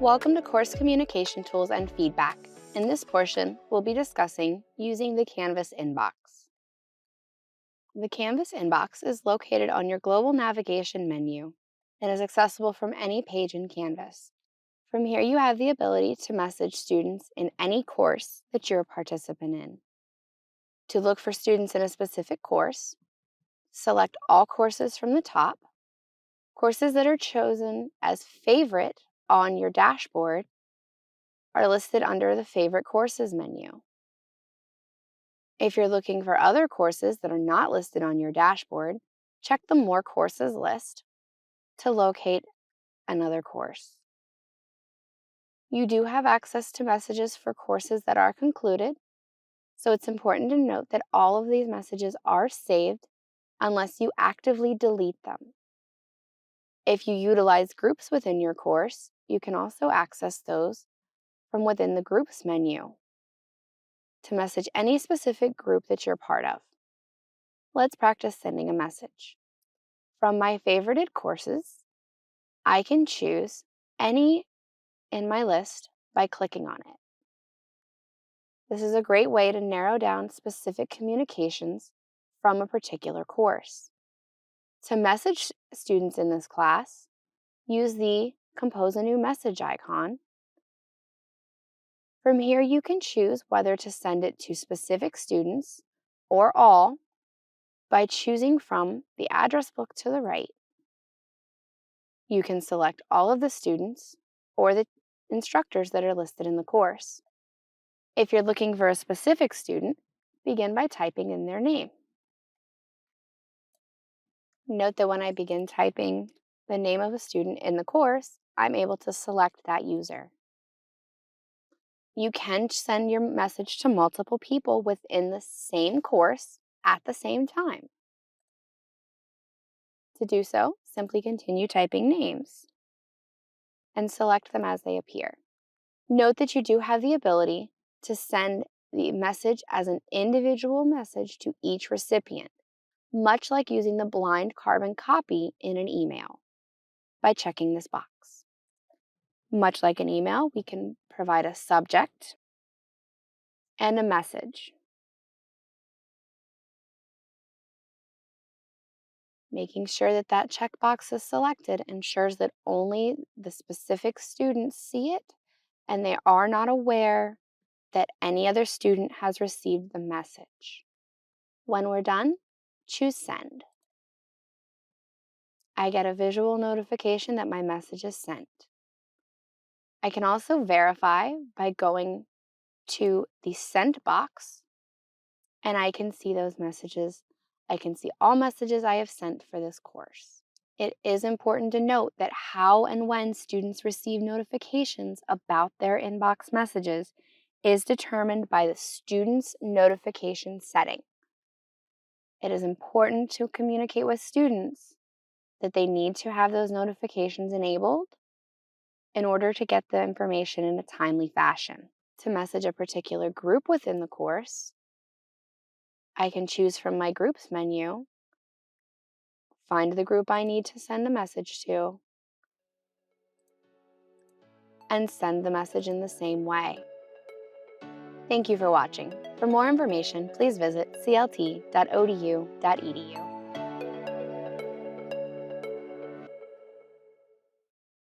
Welcome to Course Communication Tools and Feedback. In this portion, we'll be discussing using the Canvas inbox. The Canvas inbox is located on your global navigation menu and is accessible from any page in Canvas. From here, you have the ability to message students in any course that you're a participant in. To look for students in a specific course, select all courses from the top. Courses that are chosen as favorite on your dashboard are listed under the Favorite Courses menu. If you're looking for other courses that are not listed on your dashboard, check the More Courses list to locate another course. You do have access to messages for courses that are concluded, so it's important to note that all of these messages are saved unless you actively delete them. If you utilize groups within your course, you can also access those from within the Groups menu to message any specific group that you're part of. Let's practice sending a message. From my favorited courses, I can choose any in my list by clicking on it. This is a great way to narrow down specific communications from a particular course. To message students in this class, use the Compose a New Message icon. From here, you can choose whether to send it to specific students or all by choosing from the address book to the right. You can select all of the students or the instructors that are listed in the course. If you're looking for a specific student, begin by typing in their name. Note that when I begin typing the name of a student in the course, I'm able to select that user. You can send your message to multiple people within the same course at the same time. To do so, simply continue typing names and select them as they appear. Note that you do have the ability to send the message as an individual message to each recipient, much like using the blind carbon copy in an email by checking this box. Much like an email, we can provide a subject and a message. Making sure that that checkbox is selected ensures that only the specific students see it and they are not aware that any other student has received the message. When we're done, choose Send. I get a visual notification that my message is sent. I can also verify by going to the Sent box, and I can see those messages. I can see all messages I have sent for this course. It is important to note that how and when students receive notifications about their inbox messages is determined by the student's notification setting. It is important to communicate with students that they need to have those notifications enabled in order to get the information in a timely fashion. To message a particular group within the course, I can choose from my Groups menu, find the group I need to send a message to, and send the message in the same way. Thank you for watching. For more information, please visit clt.odu.edu.